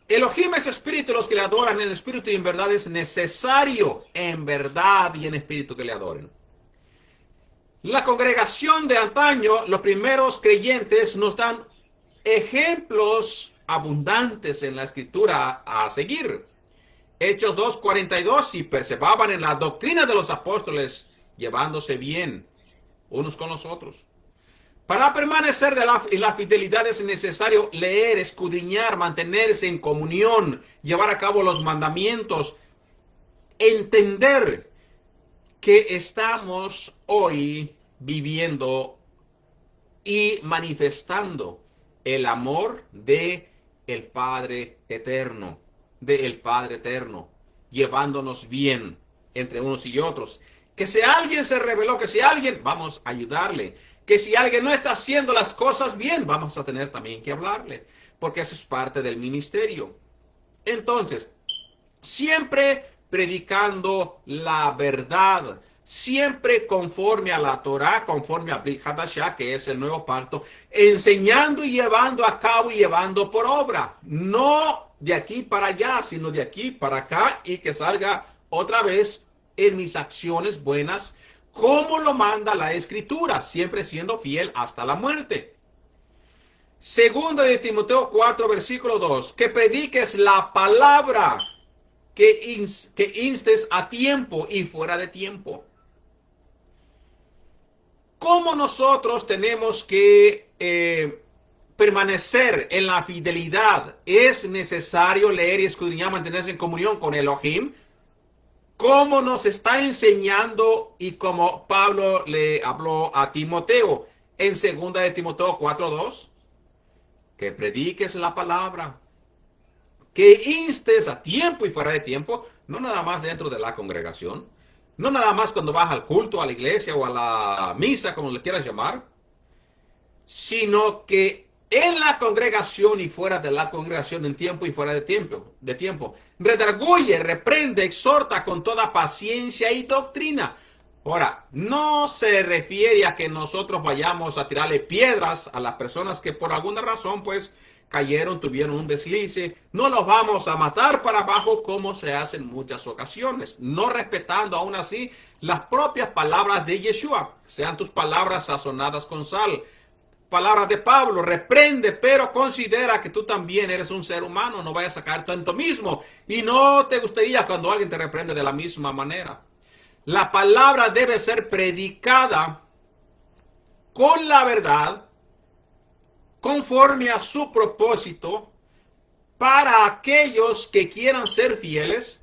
Elohim es espíritu, los que le adoran en espíritu y en verdad es necesario en verdad y en espíritu que le adoren. La congregación de antaño, los primeros creyentes nos dan ejemplos abundantes en la escritura a seguir. Hechos 2:42, y perseveraban en la doctrina de los apóstoles, llevándose bien unos con los otros. Para permanecer en la fidelidad es necesario leer, escudriñar, mantenerse en comunión, llevar a cabo los mandamientos, entender que estamos hoy viviendo y manifestando el amor de el Padre eterno, llevándonos bien entre unos y otros. Que si alguien se rebeló, que si alguien, vamos a ayudarle. Que si alguien no está haciendo las cosas bien, vamos a tener también que hablarle, porque eso es parte del ministerio. Entonces, siempre predicando la verdad, siempre conforme a la Torah, conforme a Brit Hadashah, que es el nuevo pacto, enseñando y llevando a cabo y llevando por obra. No de aquí para allá, sino de aquí para acá, y que salga otra vez en mis acciones buenas, como lo manda la Escritura, siempre siendo fiel hasta la muerte. Segunda de Timoteo 4, versículo 2, que prediques la palabra, que instes a tiempo y fuera de tiempo. ¿Cómo nosotros tenemos que permanecer en la fidelidad? Es necesario leer y escudriñar, mantenerse en comunión con Elohim, como nos está enseñando y como Pablo le habló a Timoteo en 2 de Timoteo 4:2, que prediques la palabra, que instes a tiempo y fuera de tiempo, no nada más dentro de la congregación, no nada más cuando vas al culto, a la iglesia o a la misa, como le quieras llamar, sino que en la congregación y fuera de la congregación, en tiempo y fuera de tiempo. Redarguye, reprende, exhorta con toda paciencia y doctrina. Ahora, no se refiere a que nosotros vayamos a tirarle piedras a las personas que por alguna razón, pues, cayeron, tuvieron un deslice. No los vamos a matar para abajo como se hace en muchas ocasiones. No respetando aún así las propias palabras de Yeshua. Sean tus palabras sazonadas con sal. Palabras de Pablo, reprende, pero considera que tú también eres un ser humano, no vayas a caer tanto mismo. Y no te gustaría cuando alguien te reprende de la misma manera. La palabra debe ser predicada con la verdad, conforme a su propósito, para aquellos que quieran ser fieles,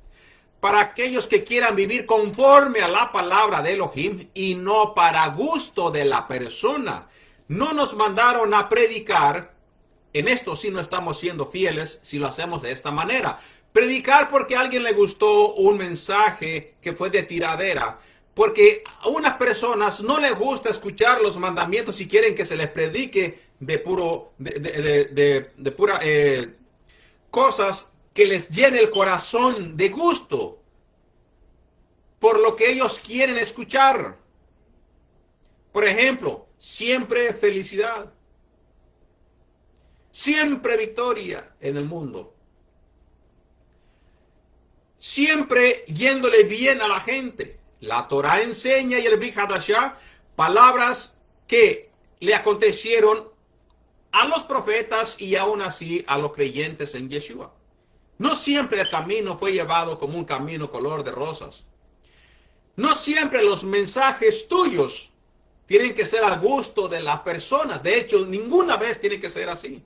para aquellos que quieran vivir conforme a la palabra de Elohim y no para gusto de la persona. No nos mandaron a predicar, en esto sí no estamos siendo fieles si lo hacemos de esta manera. Predicar porque a alguien le gustó un mensaje que fue de tiradera, porque a unas personas no les gusta escuchar los mandamientos y quieren que se les predique de pura cosas que les llene el corazón de gusto por lo que ellos quieren escuchar. Por ejemplo, siempre felicidad, siempre victoria en el mundo, siempre yéndole bien a la gente. La Torah enseña y el Brit Hadashah palabras que le acontecieron a los profetas y aún así a los creyentes en Yeshua. No siempre el camino fue llevado como un camino color de rosas. No siempre los mensajes tuyos tienen que ser al gusto de las personas. De hecho, ninguna vez tiene que ser así.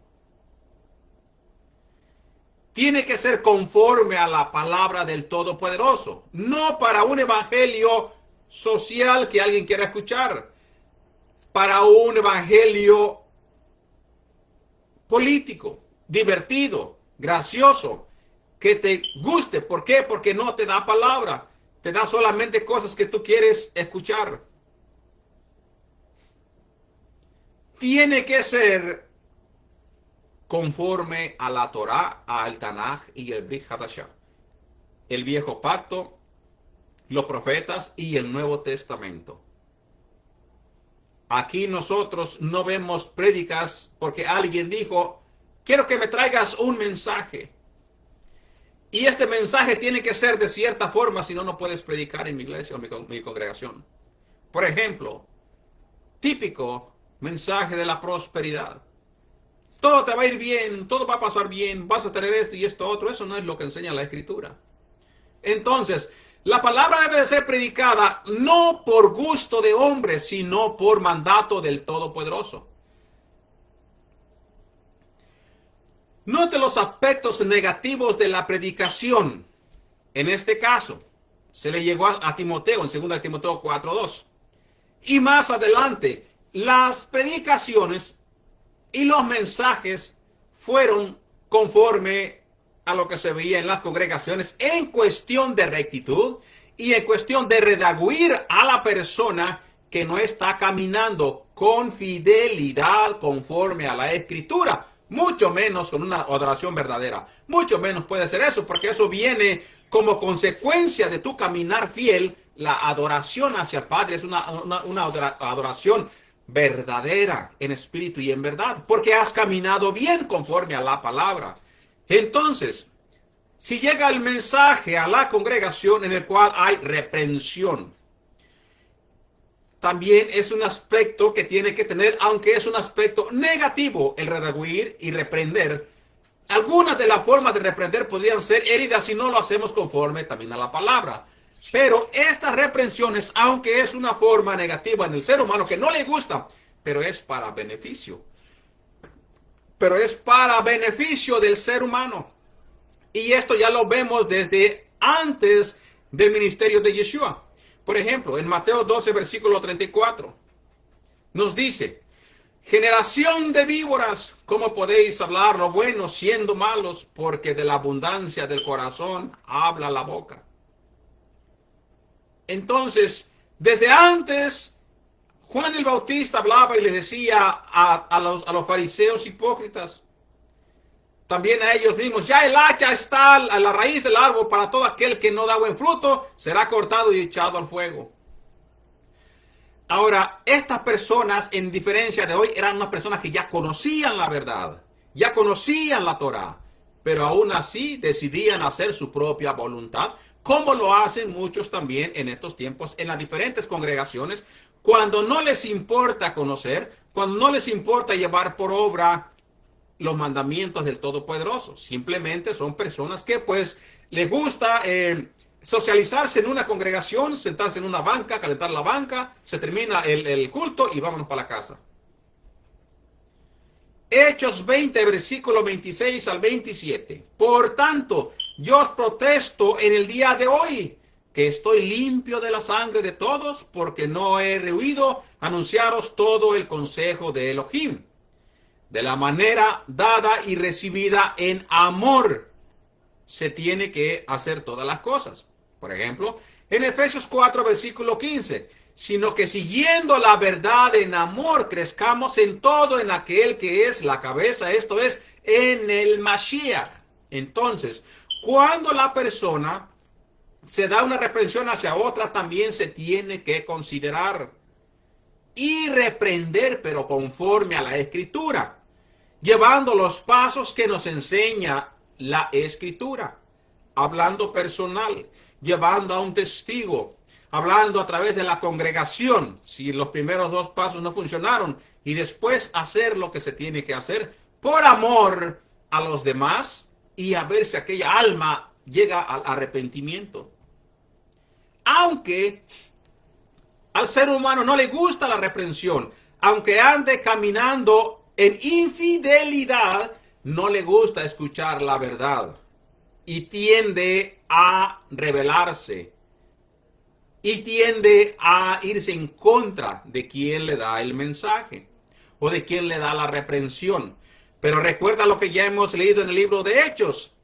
Tiene que ser conforme a la palabra del Todopoderoso. No para un evangelio social que alguien quiera escuchar. Para un evangelio político, divertido, gracioso, que te guste. ¿Por qué? Porque no te da palabra. Te da solamente cosas que tú quieres escuchar. Tiene que ser conforme a la Torah, al Tanaj y el Brit Hadashah. El Viejo Pacto, los profetas y el Nuevo Testamento. Aquí nosotros no vemos prédicas porque alguien dijo, quiero que me traigas un mensaje. Y este mensaje tiene que ser de cierta forma, si no, no puedes predicar en mi iglesia o mi congregación. Por ejemplo, típico mensaje de la prosperidad. Todo te va a ir bien, todo va a pasar bien, vas a tener esto y esto otro. Eso no es lo que enseña la Escritura. Entonces, la palabra debe de ser predicada no por gusto de hombres, sino por mandato del Todopoderoso. Note los aspectos negativos de la predicación. En este caso, se le llegó a Timoteo en 2 Timoteo 4:2. Y más adelante, las predicaciones y los mensajes fueron conforme a lo que se veía en las congregaciones en cuestión de rectitud y en cuestión de redarguir a la persona que no está caminando con fidelidad conforme a la Escritura. Mucho menos con una adoración verdadera. Mucho menos puede ser eso, porque eso viene como consecuencia de tu caminar fiel. La adoración hacia el Padre es una adoración verdadera en espíritu y en verdad, porque has caminado bien conforme a la palabra. Entonces, si llega el mensaje a la congregación en el cual hay reprensión, también es un aspecto que tiene que tener, aunque es un aspecto negativo, el redarguir y reprender. Algunas de las formas de reprender podrían ser heridas si no lo hacemos conforme también a la palabra. Pero estas reprensiones, aunque es una forma negativa en el ser humano que no le gusta, pero es para beneficio. Pero es para beneficio del ser humano. Y esto ya lo vemos desde antes del ministerio de Yeshua. Por ejemplo, en Mateo 12, versículo 34, nos dice, generación de víboras, ¿cómo podéis hablar lo bueno siendo malos? Porque de la abundancia del corazón habla la boca. Entonces, desde antes, Juan el Bautista hablaba y les decía a los fariseos hipócritas, también a ellos mismos, ya el hacha está a la raíz del árbol, para todo aquel que no da buen fruto, será cortado y echado al fuego. Ahora, estas personas, en diferencia de hoy, eran unas personas que ya conocían la verdad, ya conocían la Torah, pero aún así decidían hacer su propia voluntad, como lo hacen muchos también en estos tiempos, en las diferentes congregaciones, cuando no les importa conocer, cuando no les importa llevar por obra los mandamientos del Todopoderoso. Simplemente son personas que pues les gusta socializarse en una congregación, sentarse en una banca, calentar la banca, se termina el culto y vámonos para la casa. Hechos 20, versículo 26 al 27. Por tanto, yo os protesto en el día de hoy, que estoy limpio de la sangre de todos, porque no he rehuido anunciaros todo el consejo de Elohim, de la manera dada y recibida en amor. Se tiene que hacer todas las cosas. Por ejemplo, en Efesios 4, versículo 15, sino que siguiendo la verdad en amor, crezcamos en todo en aquel que es la cabeza, esto es, en el Mashiach. Entonces, cuando la persona se da una reprensión hacia otra, también se tiene que considerar y reprender, pero conforme a la Escritura, llevando los pasos que nos enseña la Escritura, hablando personal, llevando a un testigo, hablando a través de la congregación, si los primeros dos pasos no funcionaron, y después hacer lo que se tiene que hacer por amor a los demás y a ver si aquella alma llega al arrepentimiento. Aunque al ser humano no le gusta la reprensión, aunque ande caminando en infidelidad, no le gusta escuchar la verdad y tiende a rebelarse y tiende a irse en contra de quien le da el mensaje o de quien le da la reprensión. Pero recuerda lo que ya hemos leído en el libro de Hechos.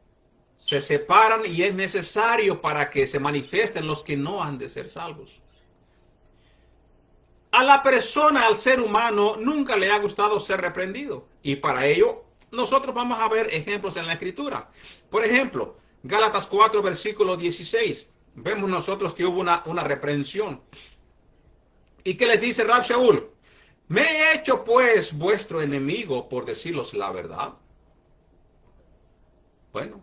Se separan y es necesario para que se manifiesten los que no han de ser salvos. A la persona, al ser humano, nunca le ha gustado ser reprendido. Y para ello, nosotros vamos a ver ejemplos en la Escritura. Por ejemplo, Gálatas 4, versículo 16. Vemos nosotros que hubo una reprensión. ¿Y qué les dice Rab Shaul? ¿Me he hecho pues vuestro enemigo por deciros la verdad? Bueno,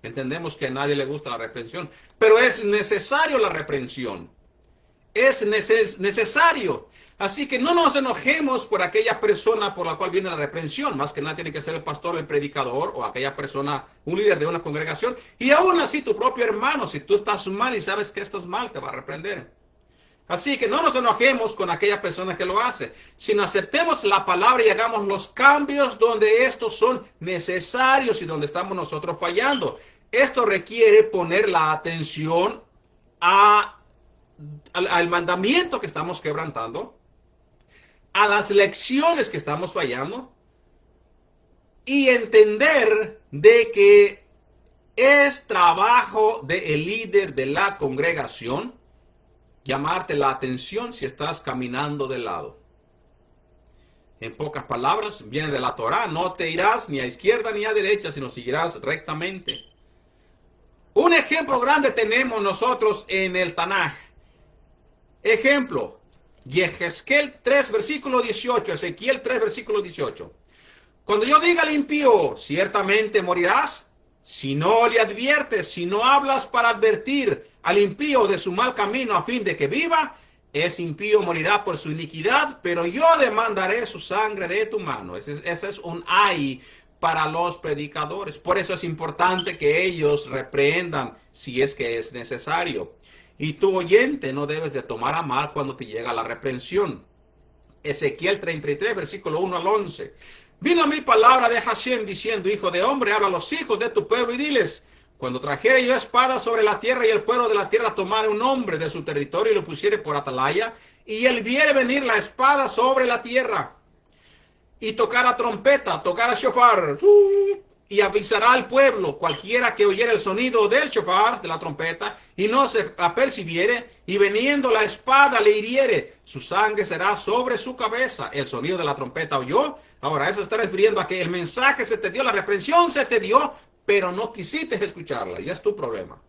entendemos que a nadie le gusta la reprensión, pero es necesario la reprensión. Es necesario. Así que no nos enojemos por aquella persona por la cual viene la reprensión. Más que nada tiene que ser el pastor, el predicador o aquella persona, un líder de una congregación. Y aún así tu propio hermano, si tú estás mal y sabes que estás mal, te va a reprender. Así que no nos enojemos con aquella persona que lo hace, sino aceptemos la palabra y hagamos los cambios donde estos son necesarios y donde estamos nosotros fallando. Esto requiere poner la atención al mandamiento que estamos quebrantando, a las lecciones que estamos fallando y entender de que es trabajo del líder de la congregación llamarte la atención si estás caminando de lado. En pocas palabras, viene de la Torá, no te irás ni a izquierda ni a derecha, sino seguirás rectamente. Un ejemplo grande tenemos nosotros en el Tanaj. Ejemplo, Yehezkel 3, versículo 18, Ezequiel 3, versículo 18. Cuando yo diga al impío, ciertamente morirás, si no le adviertes, si no hablas para advertir al impío de su mal camino a fin de que viva, ese impío morirá por su iniquidad, pero yo demandaré su sangre de tu mano. Ese es un ay para los predicadores. Por eso es importante que ellos reprendan si es que es necesario. Y tu oyente no debes de tomar a mal cuando te llega la reprensión. Ezequiel 33, versículo 1 al 11. Vino a mí palabra de Hashem diciendo, hijo de hombre, habla a los hijos de tu pueblo y diles, cuando trajere yo espada sobre la tierra y el pueblo de la tierra tomare un hombre de su territorio y lo pusiere por atalaya, y él viere venir la espada sobre la tierra, y tocara trompeta, tocara shofar, y avisará al pueblo, cualquiera que oyera el sonido del shofar, de la trompeta, y no se apercibiere, y veniendo la espada le hiriere, su sangre será sobre su cabeza. El sonido de la trompeta oyó. Ahora, eso está refiriendo a que el mensaje se te dio, la reprensión se te dio, pero no quisiste escucharla, ya es tu problema.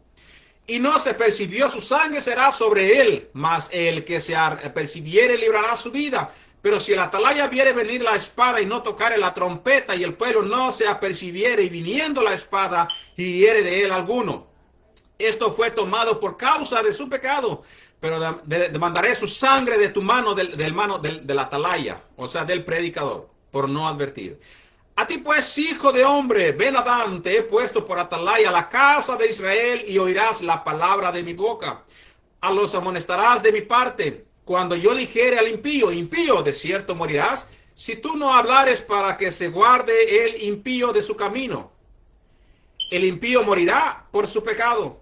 Y no se percibió, su sangre será sobre él, mas el que se apercibiere librará su vida. Pero si el atalaya viere venir la espada y no tocare la trompeta, y el pueblo no se apercibiere, y viniendo la espada, hiriere de él alguno, esto fue tomado por causa de su pecado, pero demandaré su sangre de tu mano, del atalaya, o sea, del predicador, por no advertir. A ti pues, hijo de hombre, Ben Adán, te he puesto por atalaya a la casa de Israel, y oirás la palabra de mi boca. A los amonestarás de mi parte. Cuando yo dijere al impío, impío, de cierto morirás, si tú no hablares para que se guarde el impío de su camino. El impío morirá por su pecado,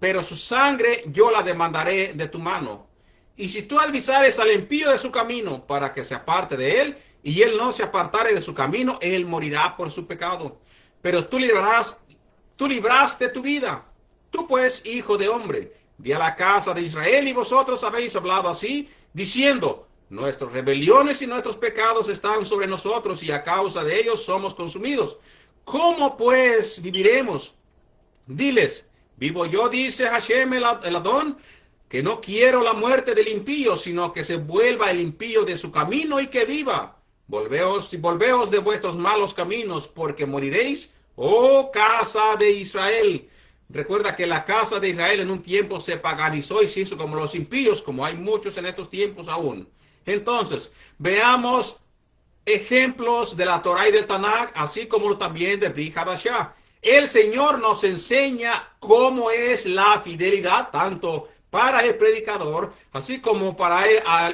pero su sangre yo la demandaré de tu mano. Y si tú avisares al impío de su camino para que se aparte de él, y él no se apartare de su camino, él morirá por su pecado. Pero tú libraste tu vida. Tú pues, hijo de hombre, di a la casa de Israel, y vosotros habéis hablado así, diciendo, nuestras rebeliones y nuestros pecados están sobre nosotros, y a causa de ellos somos consumidos. ¿Cómo pues viviremos? Diles, vivo yo, dice Hashem el Adón, que no quiero la muerte del impío, sino que se vuelva el impío de su camino y que viva. Volveos y volveos de vuestros malos caminos, porque moriréis, oh casa de Israel. Recuerda que la casa de Israel en un tiempo se paganizó y se hizo como los impíos, como hay muchos en estos tiempos aún. Entonces, veamos ejemplos de la Torá y del Tanakh, así como también de Brit Hadashah. El Señor nos enseña cómo es la fidelidad, tanto para el predicador, así como para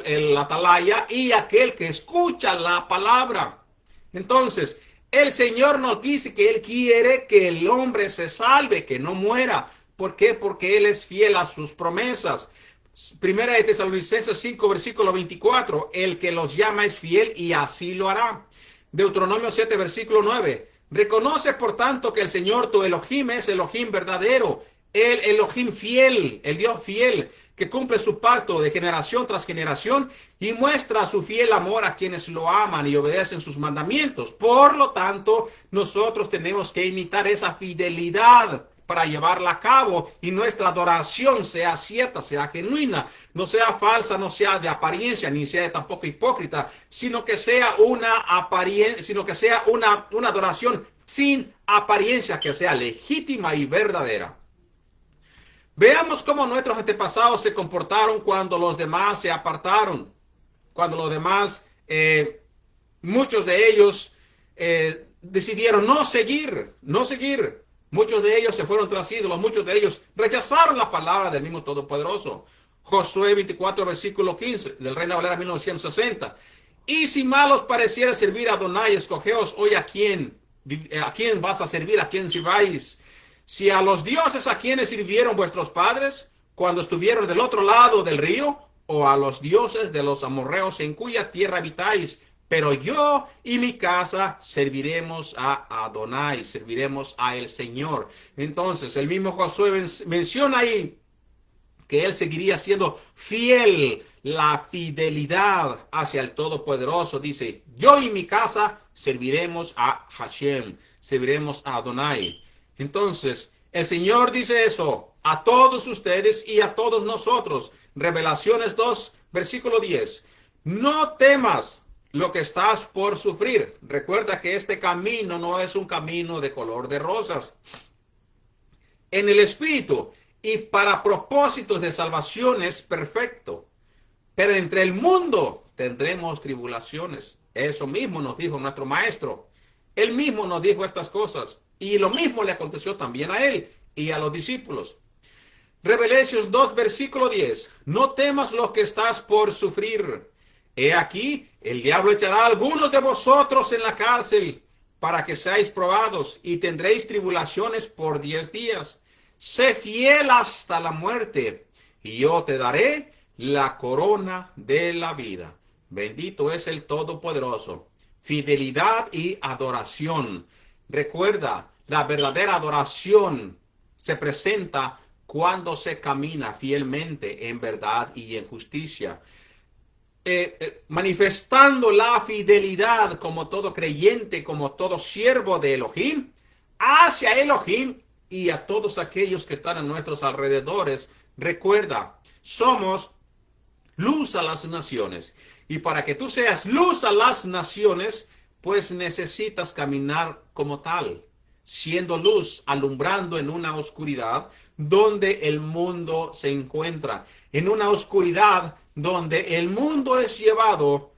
el atalaya y aquel que escucha la palabra. Entonces, el Señor nos dice que Él quiere que el hombre se salve, que no muera. ¿Por qué? Porque Él es fiel a sus promesas. Primera de Tesalonicenses 5, versículo 24. El que los llama es fiel y así lo hará. Deuteronomio 7, versículo 9. Reconoce, por tanto, que el Señor tu Elohim es Elohim verdadero, el Elohim fiel, el Dios fiel, que cumple su pacto de generación tras generación y muestra su fiel amor a quienes lo aman y obedecen sus mandamientos. Por lo tanto, nosotros tenemos que imitar esa fidelidad para llevarla a cabo y nuestra adoración sea cierta, sea genuina, no sea falsa, no sea de apariencia, ni sea tampoco hipócrita, sino que sea una apariencia, sino que sea una adoración sin apariencia, que sea legítima y verdadera. Veamos cómo nuestros antepasados se comportaron cuando los demás se apartaron, cuando los demás, muchos de ellos decidieron no seguir. Muchos de ellos se fueron tras ídolos, muchos de ellos rechazaron la palabra del mismo Todopoderoso. Josué 24, versículo 15, del Reina Valera 1960. Y si mal os pareciera servir a Adonai, escogeos hoy a quién vas a servir, a quién sirváis. Si a los dioses a quienes sirvieron vuestros padres cuando estuvieron del otro lado del río, o a los dioses de los amorreos en cuya tierra habitáis, pero yo y mi casa serviremos a Adonai, serviremos a el Señor. Entonces, el mismo Josué menciona ahí que él seguiría siendo fiel, la fidelidad hacia el Todopoderoso. Dice, yo y mi casa serviremos a Hashem, serviremos a Adonai. Entonces, el Señor dice eso a todos ustedes y a todos nosotros. Revelaciones 2, versículo 10. No temas lo que estás por sufrir. Recuerda que este camino no es un camino de color de rosas. En el Espíritu y para propósitos de salvación es perfecto. Pero entre el mundo tendremos tribulaciones. Eso mismo nos dijo nuestro Maestro. Él mismo nos dijo estas cosas. Y lo mismo le aconteció también a él y a los discípulos. Revelaciones 2, versículo 10. No temas lo que estás por sufrir. He aquí, el diablo echará a algunos de vosotros en la cárcel para que seáis probados y tendréis tribulaciones por 10 días. Sé fiel hasta la muerte y yo te daré la corona de la vida. Bendito es el Todopoderoso. Fidelidad y adoración. Recuerda, la verdadera adoración se presenta cuando se camina fielmente en verdad y en justicia. Manifestando la fidelidad como todo creyente, como todo siervo de Elohim, hacia Elohim y a todos aquellos que están a nuestros alrededores. Recuerda, somos luz a las naciones. Y para que tú seas luz a las naciones, pues necesitas caminar como tal, siendo luz, alumbrando en una oscuridad donde el mundo se encuentra, en una oscuridad donde el mundo es llevado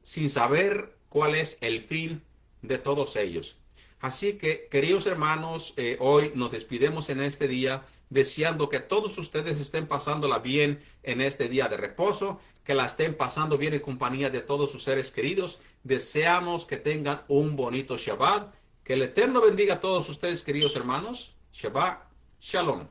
sin saber cuál es el fin de todos ellos. Así que, queridos hermanos, hoy nos despedimos en este día, deseando que todos ustedes estén pasándola bien en este día de reposo, que la estén pasando bien en compañía de todos sus seres queridos. Deseamos que tengan un bonito Shabbat. Que el Eterno bendiga a todos ustedes, queridos hermanos. Shabbat Shalom.